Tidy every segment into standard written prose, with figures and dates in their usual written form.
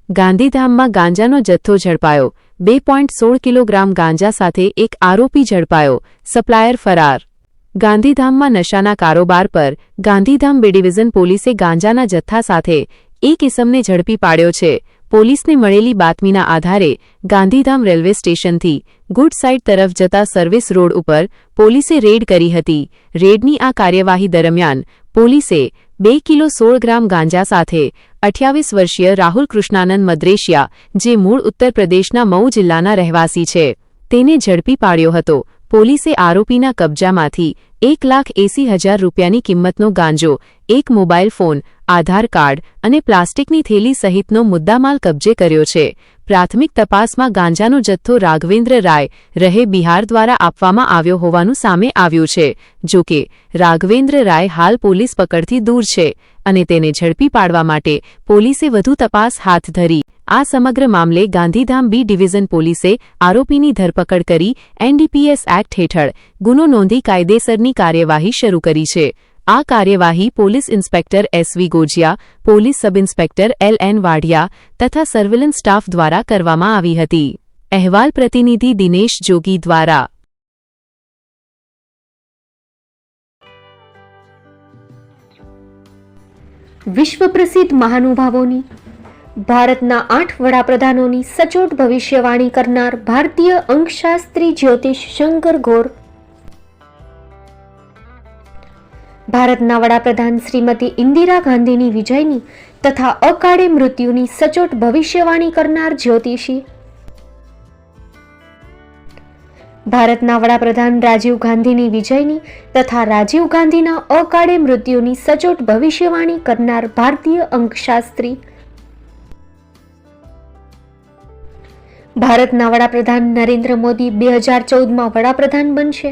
ગાંધીધામમાં ગાંજાનો જથ્થો ઝડપાયો। 2.16 કિલોગ્રામ ગાંજા સાથે એક આરોપી ઝડપાયો। સપ્લાયર ફરાર। ગાંધીધામમાં નશાના કારોબાર પર ગાંધીધામ બી ડિવિઝન પોલીસે ગાંજાના જથ્થા સાથે એક ઇસમને ઝડપી પાડ્યો છે। પોલીસને મળેલી બાતમીના આધારે ગાંધીધામ રેલવે સ્ટેશનથી ગુડ સાઇડ તરફ જતા સર્વિસ રોડ ઉપર પોલીસે રેડ કરી હતી। રેડની આ કાર્યવાહી દરમિયાન પોલીસે 2 કિલો 16 ગ્રામ ગાંજા સાથે 28 વર્ષીય રાહુલ કૃષ્ણાનંદ મદ્રેશિયા, જે મૂળ ઉત્તર પ્રદેશના મઉ જિલ્લાના રહેવાસી છે, તેને ઝડપી પાડ્યો હતો। પોલીસે આરોપીના કબજામાંથી 1,80,000 રૂપિયાની કિંમતનો ગાંજો, એક મોબાઈલ ફોન, આધાર કાર્ડ અને પ્લાસ્ટિકની થેલી સહિતનો મુદ્દામાલ કબજે કર્યો છે। પ્રાથમિક તપાસમાં ગાંજાનો જથ્થો રાઘવેન્દ્ર રાય રહે બિહાર દ્વારા આપવામાં આવ્યો હોવાનું સામે આવ્યું છે। જો કે રાઘવેન્દ્ર રાય હાલ પોલીસ પકડથી દૂર છે અને તેને ઝડપી પાડવા માટે પોલીસે વધુ તપાસ હાથ ધરી। આ સમગ્ર મામલે ગાંધીધામ બી ડિવિઝન પોલીસે આરોપીની ધરપકડ કરી એનડીપીએસ એક્ટ હેઠળ ગુનો નોંધી કાયદેસરની કાર્યવાહી શરૂ કરી છે। આ કાર્યવાહી police inspector S V Gojiya, police sub inspector L N Vadhiya તથા સર્વેલન્સ સ્ટાફ દ્વારા કરવામાં આવી હતી। અહેવાલ પ્રતિનિધિ દિનેશ જોગી દ્વારા। વિશ્વ પ્રસિદ્ધ મહાનુભાવોની, ભારતના 8 વડાપ્રધાનોની સચોટ ભવિષ્યવાણી કરનાર ભારતીય અંકશાસ્ત્રી જ્યોતિષ શંકર ગોર, ભારતના વડાપ્રધાન શ્રીમતી ઇન્દિરા ગાંધીની વિજયની તથા અકાળે મૃત્યુની સચોટ ભવિષ્યવાણી કરનાર જ્યોતિષી, ભારતના વડાપ્રધાન રાજીવ ગાંધીની વિજયની તથા રાજીવ ગાંધીના અકાળે મૃત્યુની સચોટ ભવિષ્યવાણી કરનાર ભારતીય અંકશાસ્ત્રી, ભારતના વડાપ્રધાન નરેન્દ્ર મોદી 2014માં વડાપ્રધાન બનશે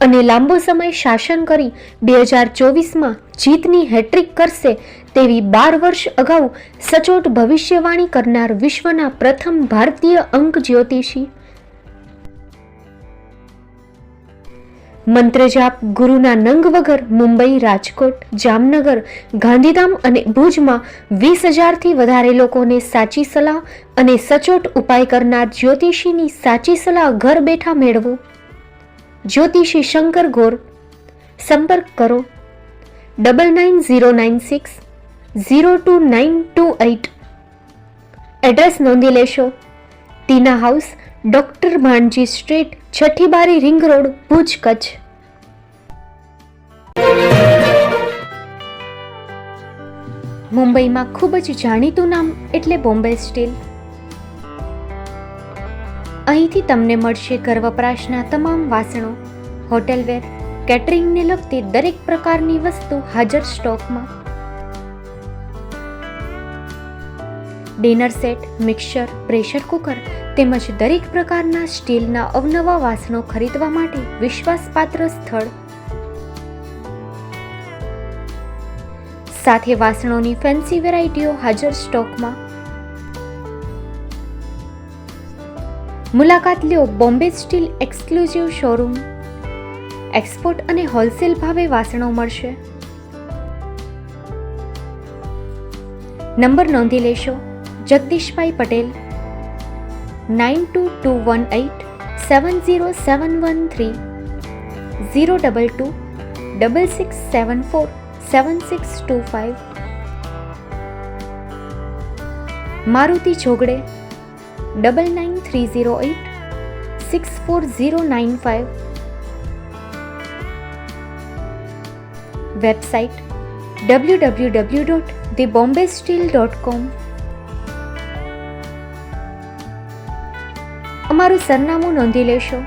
અને લાંબો સમય શાસન કરી 2024માં જીતની હેટ્રિક કરશે તેવી 12 વર્ષ અગાઉ સચોટ ભવિષ્યવાણી કરનાર વિશ્વના પ્રથમ ભારતીય અંક જ્યોતિષી, મંત્રજાપ ગુરુના નંગ વગર મુંબઈ, રાજકોટ, જામનગર, ગાંધીધામ અને ભુજમાં 20,000થી વધારે લોકોને સાચી સલાહ અને સચોટ ઉપાય કરનાર જ્યોતિષીની સાચી સલાહ ઘર બેઠા મેળવો। જ્યોતિષી શંકર ગોર। સંપર્ક કરો 9909602928। એડ્રેસ નોંધી લેશો, ટીના હાઉસ, ડોક્ટર ભાણજી સ્ટ્રીટ, છઠ્ઠી બારી, રિંગ રોડ, ભુજ, કચ્છ। મુંબઈમાં ખૂબ જ જાણીતું નામ એટલે બોમ્બે સ્ટીલ। અહીંથી તમને મળશે ઘર વપરાશના તમામ વાસણો, હોટેલવેર, કેટરિંગને લગતી દરેક પ્રકારની વસ્તુ હાજર સ્ટોકમાં। Dinner set, mixer, pressure cooker તેમજ દરેક પ્રકારના સ્ટીલના અવનવા વાસણો ખરીદવા માટે વિશ્વાસપાત્ર સ્થળ। સાથે વાસણોની ફેન્સી વેરાયટીઓ હાજર સ્ટોકમાં। મુલાકાત લ્યો Bombay steel exclusive showroom. Export અને હોલસેલ ભાવે વાસણો મળશે। નંબર નોંધી લેશો, જગદીશભાઈ પટેલ 9221870713 022 6674 7625। મારુતિ જોગડે 9930864095। Website www.thebombasteel.com। અમારું સરનામું નોંધી લેશો,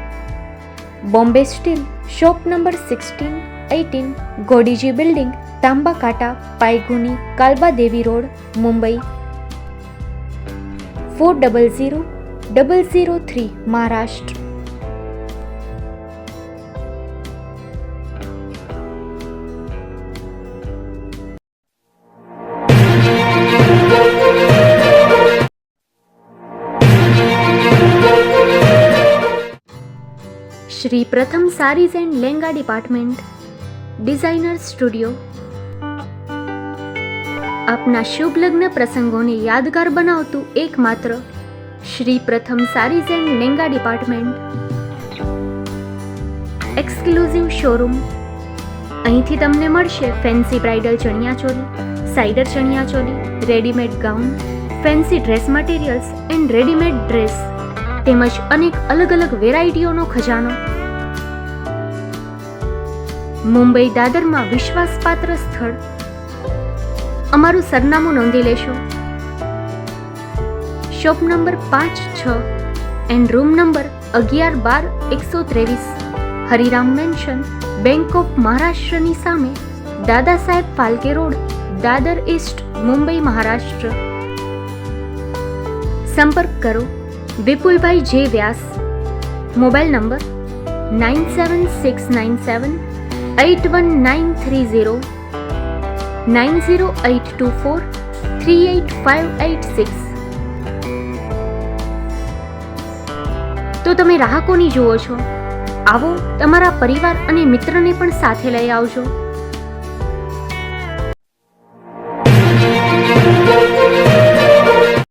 Bombay steel, shop number 16-18, Godiji building, Tamba Kanta, Payguni, Kalbadevi road, Mumbai 400003, Maharashtra. Shri Pratham sarees and lenga department, designer studio. આપના શુભ લગ્ન પ્રસંગોને યાદગાર બનાવતું એકમાત્ર Shri Pratham sarees and lenga department, exclusive showroom. અહીંથી તમને મળશે fancy bridal chaniya choli, cider chaniya choli, readymade gown, fancy dress materials and readymade dress તેમજ અનેક અલગ અલગ વેરાયટીઓનો ખજાનો. મુંબઈ દાદરમાં વિશ્વાસપાત્ર સ્થળ. અમારું સરનામું નોંધી લેશો. Shop number 5-6 and room number 11-12-123, Hariram mansion, bank of મહારાષ્ટ્રની સામે, દાદા સાહેબ ફાલ્કે રોડ, દાદર ઈસ્ટ, મુંબઈ, મહારાષ્ટ્ર. સંપર્ક કરો વિપુલભાઈ જે વ્યાસ. Mobile number 9769781930, 9082438586. તો તમે રાહ કોની જુઓ છો? આવો, તમારા પરિવાર અને મિત્રને પણ સાથે લઈ આવજો.